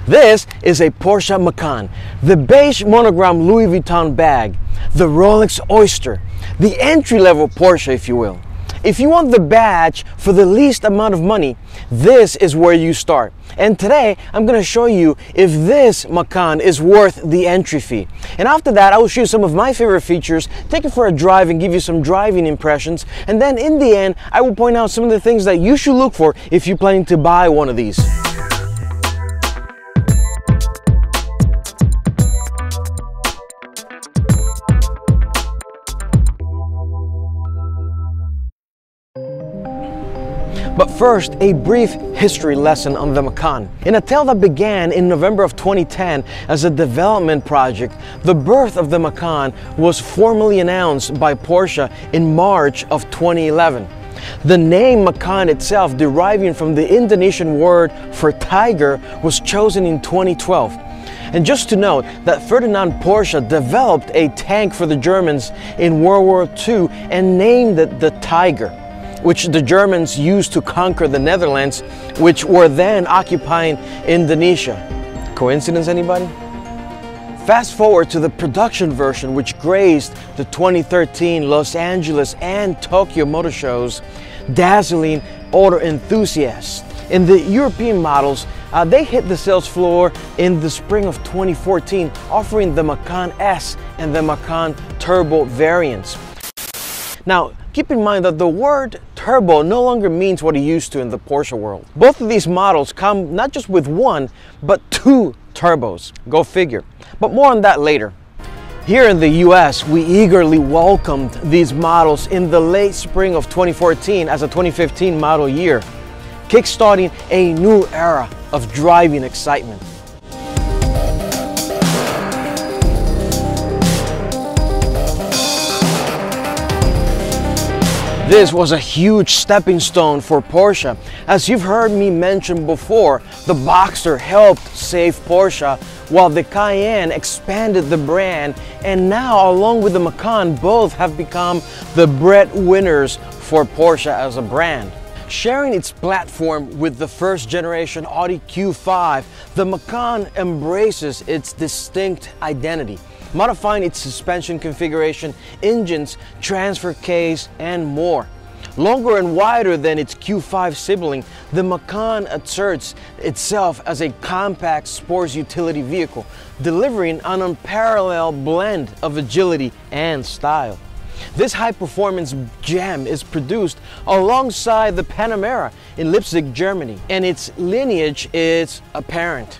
This is a Porsche Macan, the beige monogram Louis Vuitton bag, the Rolex Oyster, the entry-level Porsche, if you will. If you want the badge for the least amount of money, this is where you start. And today, I'm going to show you if this Macan is worth the entry fee. And after that, I will show you some of my favorite features, take it for a drive and give you some driving impressions. And then in the end, I will point out some of the things that you should look for if you're planning to buy one of these. But first, a brief history lesson on the Macan. In a tale that began in November of 2010 as a development project, the birth of the Macan was formally announced by Porsche in March of 2011. The name Macan itself, deriving from the Indonesian word for tiger, was chosen in 2012. And just to note that Ferdinand Porsche developed a tank for the Germans in World War II and named it the Tiger, which the Germans used to conquer the Netherlands, which were then occupying Indonesia. Coincidence, anybody? Fast forward to the production version, which graced the 2013 Los Angeles and Tokyo motor shows, dazzling auto enthusiasts. In the European models, they hit the sales floor in the spring of 2014, offering the Macan S and the Macan Turbo variants. Now, keep in mind that the word turbo no longer means what it used to in the Porsche world. Both of these models come not just with one, but two turbos. Go figure. But more on that later. Here in the US, we eagerly welcomed these models in the late spring of 2014 as a 2015 model year, kickstarting a new era of driving excitement. This was a huge stepping stone for Porsche. As you've heard me mention before, the Boxster helped save Porsche, while the Cayenne expanded the brand, and now, along with the Macan, both have become the breadwinners for Porsche as a brand. Sharing its platform with the first generation Audi Q5, the Macan embraces its distinct identity, modifying its suspension configuration, engines, transfer case, and more. Longer and wider than its Q5 sibling, the Macan asserts itself as a compact sports utility vehicle, delivering an unparalleled blend of agility and style. This high-performance gem is produced alongside the Panamera in Leipzig, Germany, and its lineage is apparent.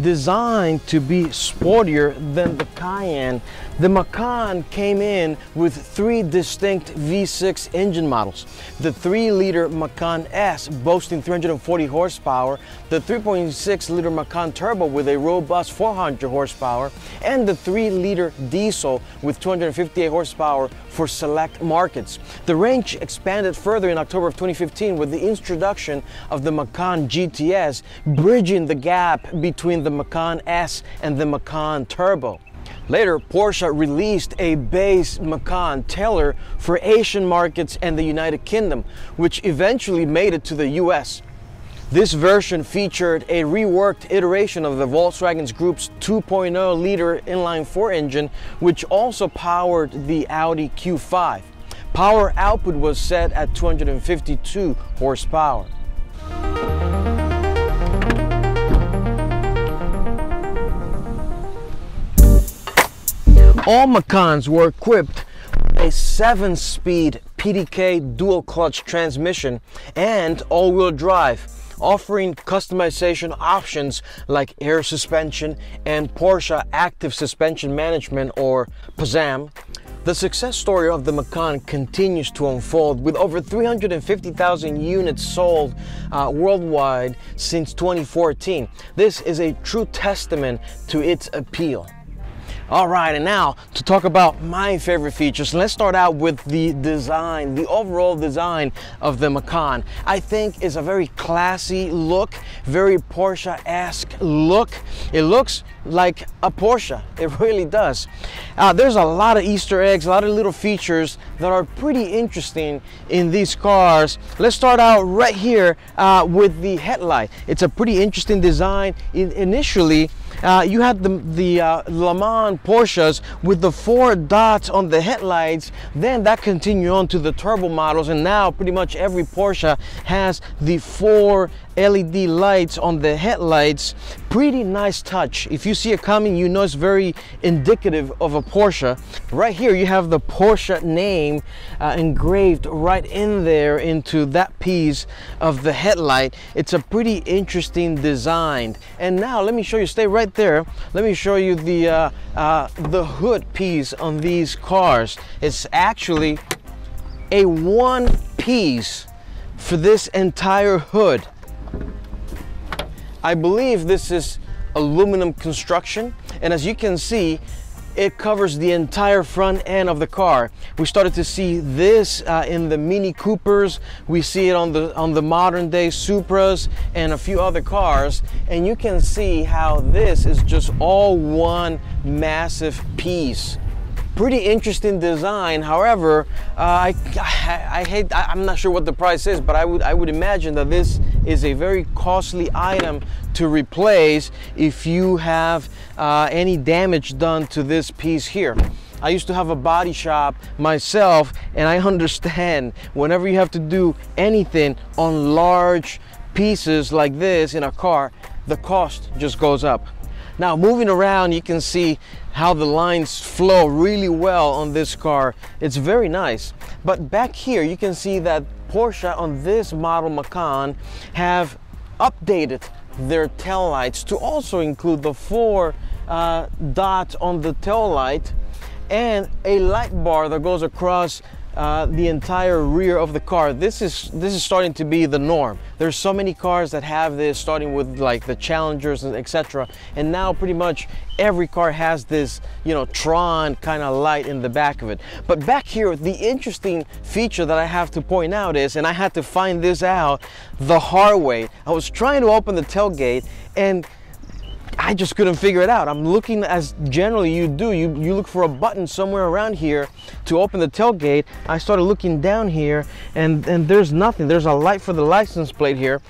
Designed to be sportier than the Cayenne, the Macan came in with three distinct V6 engine models. The 3-liter Macan S boasting 340 horsepower, the 3.6-liter Macan Turbo with a robust 400 horsepower, and the 3-liter diesel with 258 horsepower for select markets. The range expanded further in October of 2015 with the introduction of the Macan GTS, bridging the gap between the Macan S and the Macan Turbo. Later, Porsche released a base Macan tailored for Asian markets and the United Kingdom, which eventually made it to the US. This version featured a reworked iteration of the Volkswagen Group's 2.0-liter inline-4 engine, which also powered the Audi Q5. Power output was set at 252 horsepower. All Macans were equipped with a 7-speed PDK dual-clutch transmission and all-wheel drive, offering customization options like air suspension and Porsche Active Suspension Management, or PASM. The success story of the Macan continues to unfold, with over 350,000 units sold worldwide since 2014. This is a true testament to its appeal. All right, and now to talk about my favorite features, let's start out with the design, the overall design of the Macan. I think is a very classy look, very Porsche-esque look. It looks like a Porsche, it really does. There's a lot of Easter eggs, a lot of little features that are pretty interesting in these cars. Let's start out right here with the headlight. It's a pretty interesting design. Initially, you had the Le Mans Porsches with the 4 dots on the headlights, then that continued on to the turbo models, and now pretty much every Porsche has the 4 LED lights on the headlights. Pretty nice touch. If you see it coming, you know it's very indicative of a Porsche. Right here you have the Porsche name engraved right in there into that piece of the headlight. It's a pretty interesting design. And now let me show you, stay right there, let me show you the hood piece on these cars. It's actually a one piece for this entire hood. I believe this is aluminum construction, and as you can see, it covers the entire front end of the car. We started to see this in the Mini Coopers. We see it on the modern day Supras and a few other cars, and you can see how this is just all one massive piece. Pretty interesting design. However, I'm not sure what the price is, but I would imagine that this is a very costly item to replace if you have any damage done to this piece here. I used to have a body shop myself, and I understand whenever you have to do anything on large pieces like this in a car, the cost just goes up. Now moving around, you can see how the lines flow really well on this car. It's very nice. But back here you can see that Porsche on this model Macan have updated their tail lights to also include the 4 dots on the tail light and a light bar that goes across the entire rear of the car. This is starting to be the norm. There's so many cars that have this, starting with like the Challengers and etc. And now pretty much every car has this, you know, Tron kind of light in the back of it. But back here, the interesting feature that I have to point out is, and I had to find this out the hard way. I was trying to open the tailgate and I just couldn't figure it out. I'm looking, as generally you do, you look for a button somewhere around here to open the tailgate. I started looking down here and there's nothing. There's a light for the license plate here.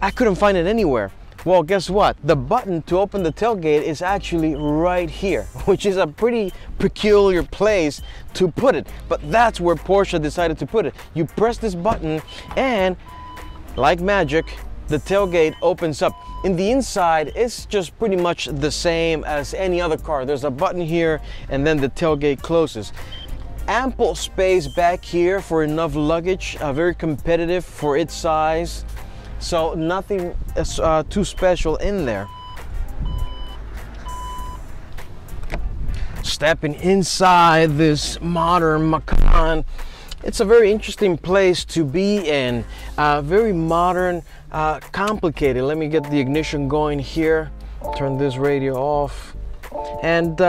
I couldn't find it anywhere. Well, guess what? The button to open the tailgate is actually right here, which is a pretty peculiar place to put it. But that's where Porsche decided to put it. You press this button and, like magic, the tailgate opens up. In the inside, it's just pretty much the same as any other car. There's a button here and then the tailgate closes. Ample space back here for enough luggage, very competitive for its size. So nothing too special in there. Stepping inside this modern Macan, it's a very interesting place to be in. Very modern, complicated. Let me get the ignition going here. Turn this radio off. And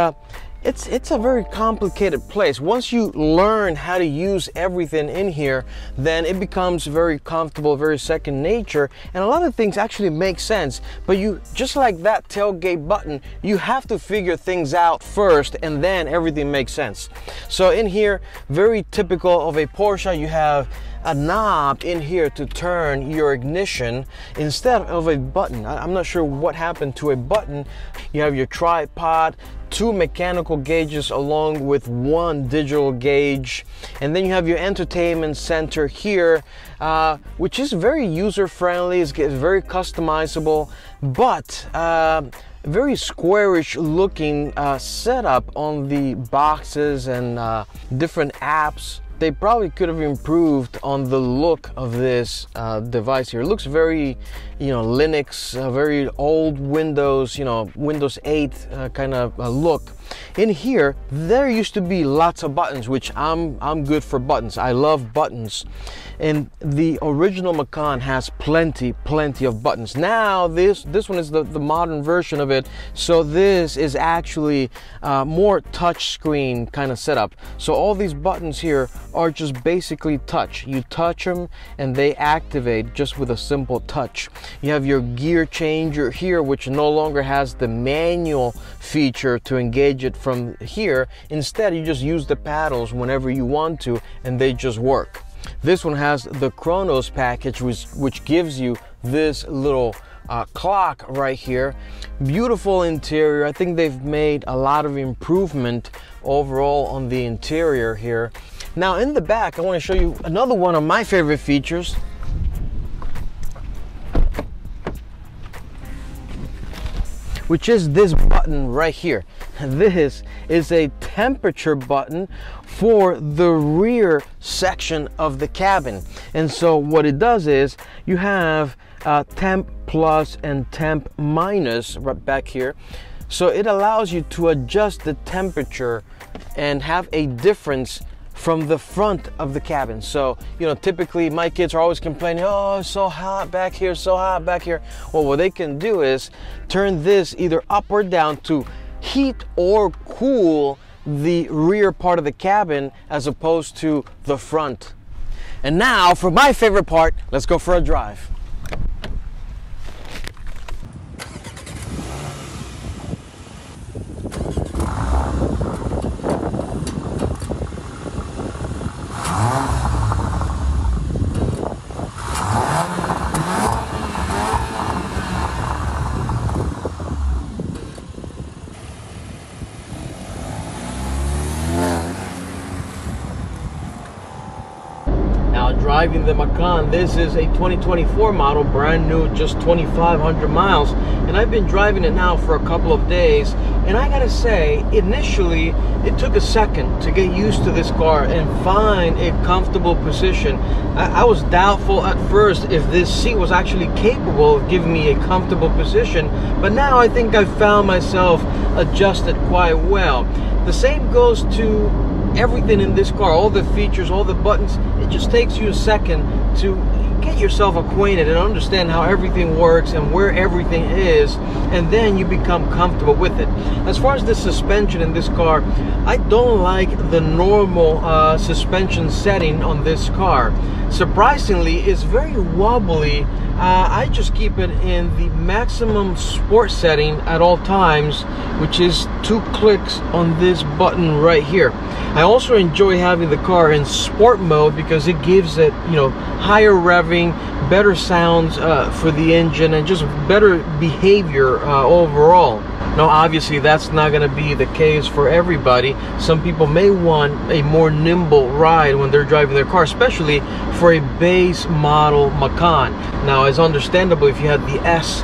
it's a very complicated place. Once you learn how to use everything in here, then it becomes very comfortable, very second nature, and a lot of things actually make sense. But you, just like that tailgate button, you have to figure things out first and then everything makes sense. So in here, very typical of a Porsche, you have a knob in here to turn your ignition instead of a button. I'm not sure what happened to a button. You have your tripod, 2 mechanical gauges along with 1 digital gauge, and then you have your entertainment center here, which is very user-friendly. It's very customizable, but very squarish looking setup on the boxes and different apps. They probably could have improved on the look of this device here. It looks very, you know, Linux, very old Windows, you know, Windows 8 kind of look. In here, there used to be lots of buttons, which I'm good for buttons. I love buttons. And the original Macan has plenty of buttons. Now this one is the modern version of it. So this is actually more touch screen kind of setup. So all these buttons here are just basically touch. You touch them and they activate just with a simple touch. You have your gear changer here, which no longer has the manual feature to engage it from here. Instead, you just use the paddles whenever you want to and they just work. This one has the Chronos package, which gives you this little clock right here. Beautiful interior. I think they've made a lot of improvement overall on the interior here. Now in the back, I want to show you another one of my favorite features, which is this button right here. This is a temperature button for the rear section of the cabin. And so what it does is you have temp plus and temp minus right back here. So it allows you to adjust the temperature and have a difference from the front of the cabin. So, you know, typically my kids are always complaining, oh, it's so hot back here, so hot back here. Well, what they can do is turn this either up or down to heat or cool the rear part of the cabin as opposed to the front. And now for my favorite part, let's go for a drive. Driving the Macan. This is a 2024 model, brand new, just 2,500 miles, and I've been driving it now for a couple of days, and I gotta say, initially it took a second to get used to this car and find a comfortable position. I was doubtful at first if this seat was actually capable of giving me a comfortable position, but now I think I've found myself adjusted quite well. The same goes to everything in this car, all the features, all the buttons. It just takes you a second to get yourself acquainted and understand how everything works and where everything is, and then you become comfortable with it. As far as the suspension in this car, I don't like the normal suspension setting on this car. Surprisingly, it's very wobbly. I just keep it in the maximum sport setting at all times, which is 2 clicks on this button right here. I also enjoy having the car in sport mode because it gives it, you know, higher revving, better sounds for the engine, and just better behavior overall. Now obviously that's not going to be the case for everybody. Some people may want a more nimble ride when they're driving their car, especially for a base model Macan. Now it's understandable if you had the S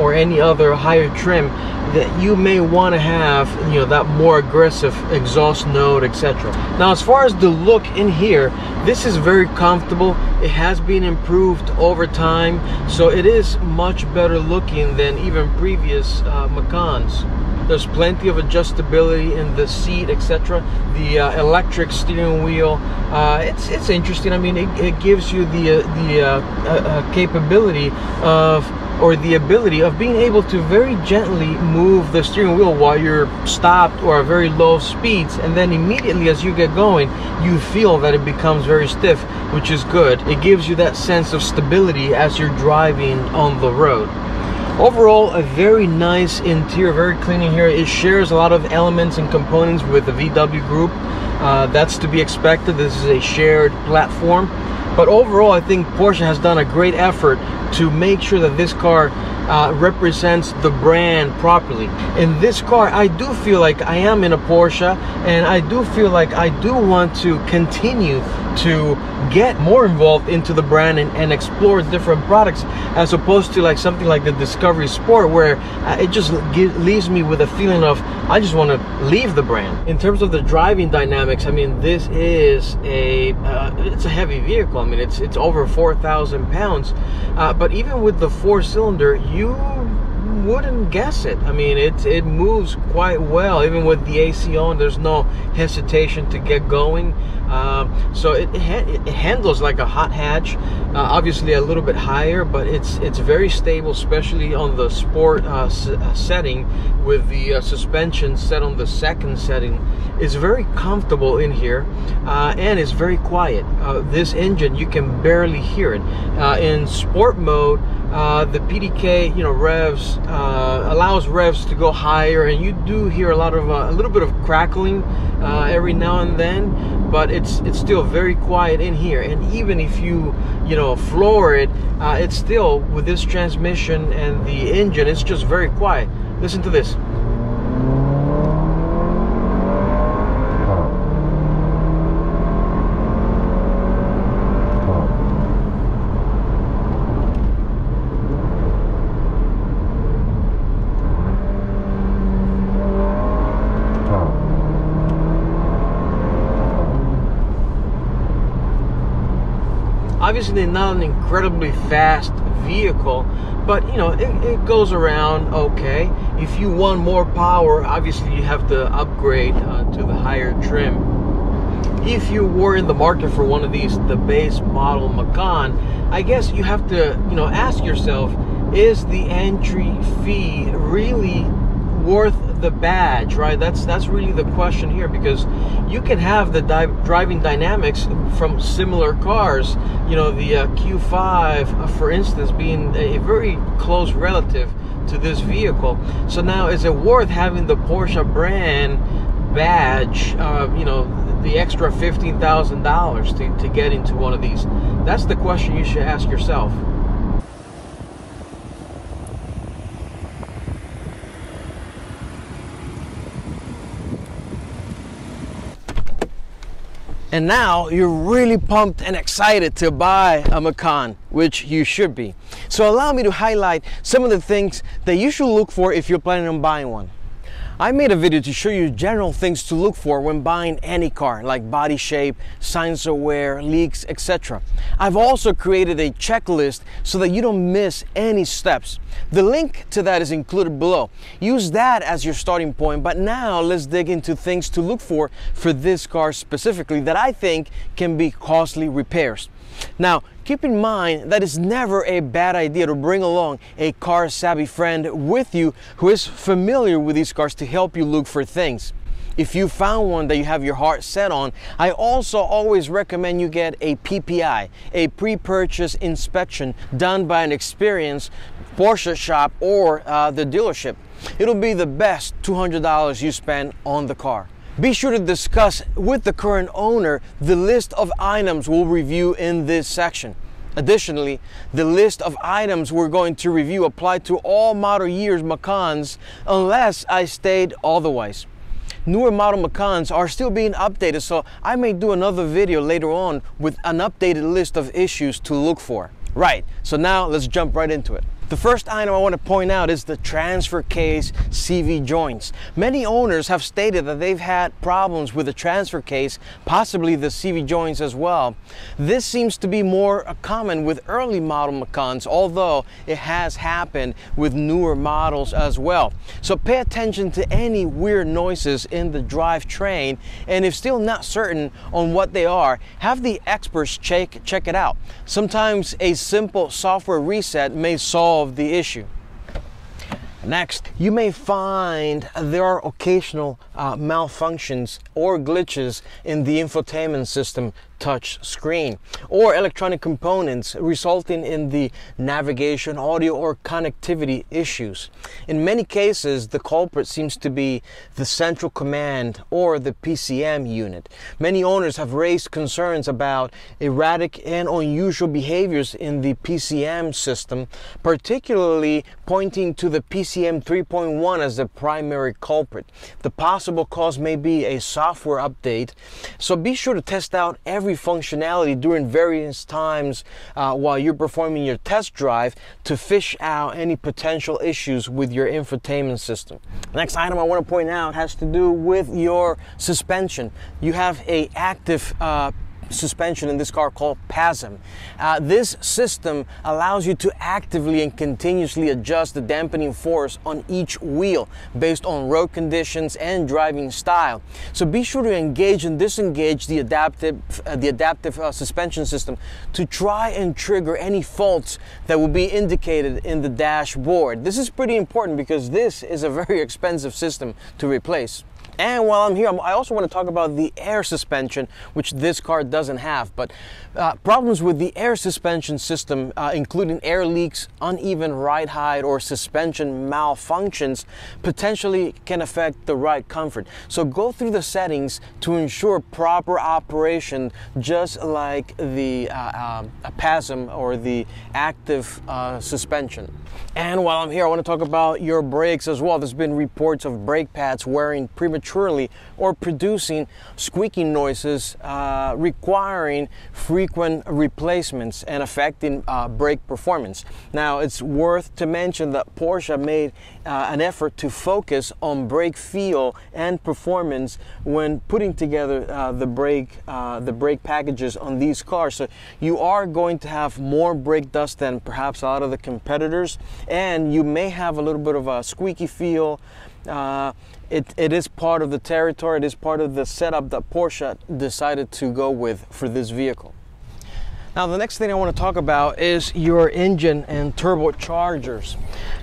or any other higher trim, that you may want to have, you know, that more aggressive exhaust note, etc. Now as far as the look in here, this is very comfortable. It has been improved over time, so it is much better looking than even previous Macans. There's plenty of adjustability in the seat, etc. The electric steering wheel, it's interesting. I mean, it gives you the capability of, or the ability of, being able to very gently move the steering wheel while you're stopped or at very low speeds, and then immediately as you get going, you feel that it becomes very stiff, which is good. It gives you that sense of stability as you're driving on the road. Overall, a very nice interior, very clean in here. It shares a lot of elements and components with the VW group. That's to be expected. This is a shared platform. But overall, I think Porsche has done a great effort to make sure that this car represents the brand properly. In this car, I do feel like I am in a Porsche, and I do feel like I do want to continue to get more involved into the brand and explore different products, as opposed to like something like the Discovery Sport, where it just leaves me with a feeling of I just want to leave the brand. In terms of the driving dynamics, I mean, this is it's a heavy vehicle. I mean, it's over 4,000 pounds, but even with the 4-cylinder, you wouldn't guess it. I mean, it moves quite well. Even with the AC on, there's no hesitation to get going. So it handles like a hot hatch. Obviously a little bit higher, but it's very stable, especially on the sport setting, with the suspension set on the second setting. It's very comfortable in here, and it's very quiet. This engine, you can barely hear it. In sport mode, the PDK, revs allows revs to go higher, and you do hear a little bit of crackling every now and then, but it's still very quiet in here. And even if you floor it, it's still, with this transmission and the engine, it's just very quiet. Listen to this. Obviously not an incredibly fast vehicle, but it goes around okay. If you want more power, obviously you have to upgrade to the higher trim. If you were in the market for one of these, the base model Macan, I guess you have to ask yourself, is the entry fee really worth the badge, right? That's really the question here, because you can have the driving dynamics from similar cars, the Q5 for instance being a very close relative to this vehicle. So now, is it worth having the Porsche brand badge, the extra $15,000 to get into one of these? That's the question you should ask yourself. And now you're really pumped and excited to buy a Macan, which you should be. So allow me to highlight some of the things that you should look for if you're planning on buying one. I made a video to show you general things to look for when buying any car, like body shape, signs of wear, leaks, etc. I've also created a checklist so that you don't miss any steps. The link to that is included below. Use that as your starting point, but now let's dig into things to look for this car specifically that I think can be costly repairs. Now, keep in mind that it's never a bad idea to bring along a car-savvy friend with you who is familiar with these cars to help you look for things. If you found one that you have your heart set on, I also always recommend you get a PPI, a pre-purchase inspection done by an experienced Porsche shop or the dealership. It'll be the best $200 you spend on the car. Be sure to discuss with the current owner the list of items we'll review in this section. Additionally, the list of items we're going to review apply to all model years Macans unless I state otherwise. Newer model Macans are still being updated, so I may do another video later on with an updated list of issues to look for. Right, so now let's jump right into it. The first item I want to point out is the transfer case CV joints. Many owners have stated that they've had problems with the transfer case, possibly the CV joints as well. This seems to be more common with early model Macans, although it has happened with newer models as well. So pay attention to any weird noises in the drivetrain, and if still not certain on what they are, have the experts check it out. Sometimes a simple software reset may solve the issue. Next, you may find there are occasional malfunctions or glitches in the infotainment system touch screen or electronic components, resulting in the navigation, audio, or connectivity issues. In many cases, the culprit seems to be the central command or the PCM unit. Many owners have raised concerns about erratic and unusual behaviors in the PCM system, particularly pointing to the PCM 3.1 as the primary culprit. The possible cause may be a software update, so be sure to test out every functionality during various times while you're performing your test drive to fish out any potential issues with your infotainment system. Next item I want to point out has to do with your suspension. You have a active suspension in this car called PASM. This system allows you to actively and continuously adjust the dampening force on each wheel based on road conditions and driving style. So be sure to engage and disengage the adaptive suspension system to try and trigger any faults that will be indicated in the dashboard. This is pretty important because this is a very expensive system to replace. And while I'm here, I also want to talk about the air suspension, which this car doesn't have. But problems with the air suspension system, including air leaks, uneven ride height, or suspension malfunctions, potentially can affect the ride comfort. So go through the settings to ensure proper operation, just like the PASM or the active suspension. And while I'm here, I want to talk about your brakes as well. There's been reports of brake pads wearing prematurely or producing squeaking noises, requiring frequent replacements and affecting brake performance. Now, it's worth to mention that Porsche made an effort to focus on brake feel and performance when putting together the brake packages on these cars. So you are going to have more brake dust than perhaps a lot of the competitors, and you may have a little bit of a squeaky feel. It is part of the territory, it is part of the setup that Porsche decided to go with for this vehicle. Now, the next thing I want to talk about is your engine and turbochargers.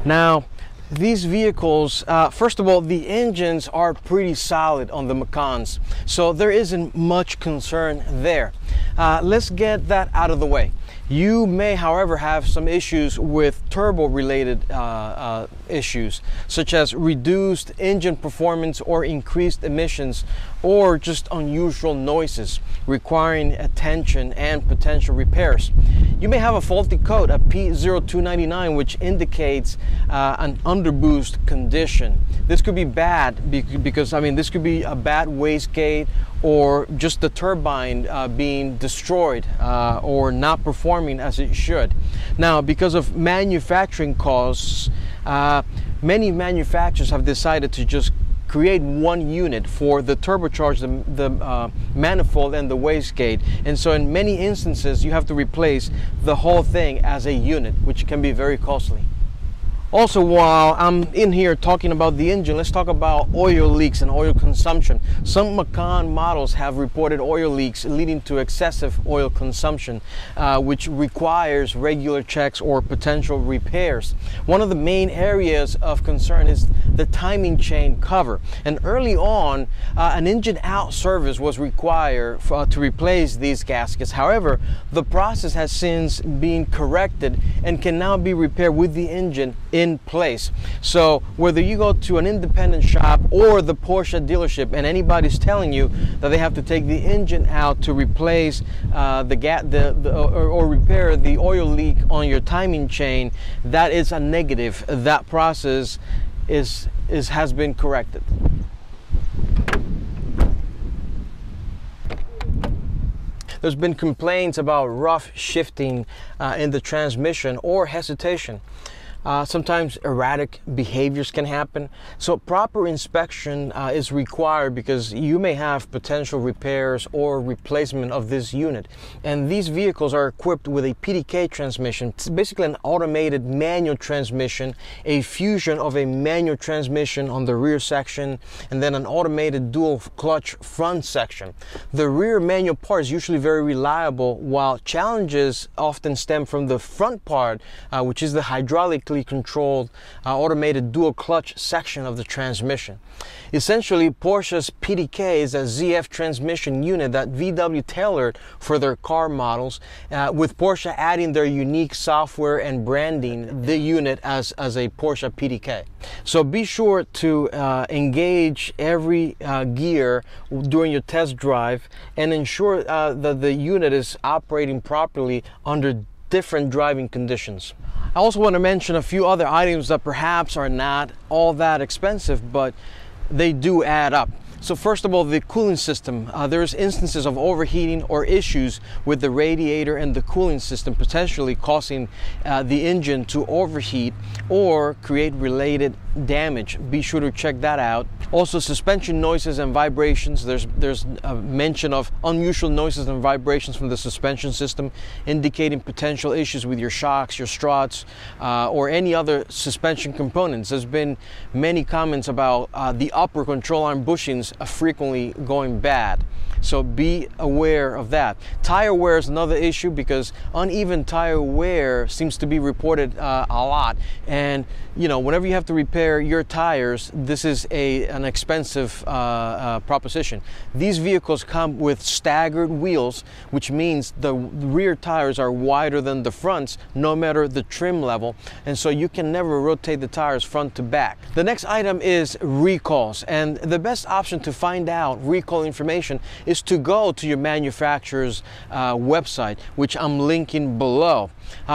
Now, these vehicles, first of all, the engines are pretty solid on the Macans, so there isn't much concern there. Let's get that out of the way. You may, however, have some issues with turbo-related issues, such as reduced engine performance or increased emissions, or just unusual noises requiring attention and potential repairs. You may have a faulty code, a P0299, which indicates an underboost condition. This could be bad because, I mean, this could be a bad wastegate or just the turbine being destroyed or not performing as it should. Now, because of manufacturing costs, many manufacturers have decided to just create one unit for the turbocharged, the manifold and the wastegate. And so in many instances, you have to replace the whole thing as a unit, which can be very costly. Also, while I'm in here talking about the engine, let's talk about oil leaks and oil consumption. Some Macan models have reported oil leaks leading to excessive oil consumption, which requires regular checks or potential repairs. One of the main areas of concern is the timing chain cover. And early on, an engine out service was required to replace these gaskets. However, the process has since been corrected and can now be repaired with the engine in place. So whether you go to an independent shop or the Porsche dealership and anybody's telling you that they have to take the engine out to replace or repair the oil leak on your timing chain, that is a negative. That process has been corrected. There's been complaints about rough shifting in the transmission or hesitation. Sometimes erratic behaviors can happen. So proper inspection is required because you may have potential repairs or replacement of this unit. And these vehicles are equipped with a PDK transmission. It's basically an automated manual transmission, a fusion of a manual transmission on the rear section, and then an automated dual clutch front section. The rear manual part is usually very reliable, while challenges often stem from the front part, which is the hydraulically controlled automated dual clutch section of the transmission. Essentially, Porsche's PDK is a ZF transmission unit that VW tailored for their car models, with Porsche adding their unique software and branding the unit as a Porsche PDK. So be sure to engage every gear during your test drive and ensure that the unit is operating properly under different driving conditions. I also want to mention a few other items that perhaps are not all that expensive, but they do add up. So first of all, the cooling system. There's instances of overheating or issues with the radiator and the cooling system, potentially causing the engine to overheat or create related damage. Be sure to check that out. Also, suspension noises and vibrations. There's a mention of unusual noises and vibrations from the suspension system, indicating potential issues with your shocks, your struts, or any other suspension components. There's been many comments about the upper control arm bushings frequently going bad. So be aware of that. Tire wear is another issue because uneven tire wear seems to be reported a lot. And you know, whenever you have to repair your tires, this is an expensive proposition. These vehicles come with staggered wheels, which means the rear tires are wider than the fronts, no matter the trim level. And so you can never rotate the tires front to back. The next item is recalls. And the best option to find out recall information is to go to your manufacturer's website, which I'm linking below.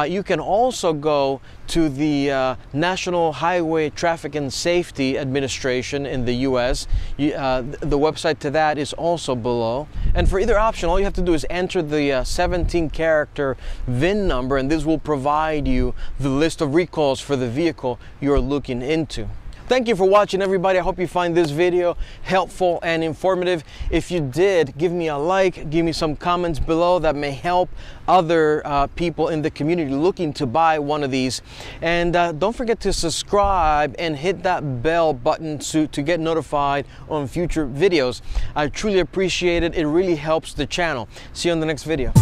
You can also go to the National Highway Traffic and Safety Administration in the US. The website to that is also below. And for either option, all you have to do is enter the 17-character VIN number, and this will provide you the list of recalls for the vehicle you're looking into. Thank you for watching, everybody. I hope you find this video helpful and informative. If you did, give me a like, give me some comments below that may help other people in the community looking to buy one of these. And don't forget to subscribe and hit that bell button to get notified on future videos. I truly appreciate it. It really helps the channel. See you on the next video.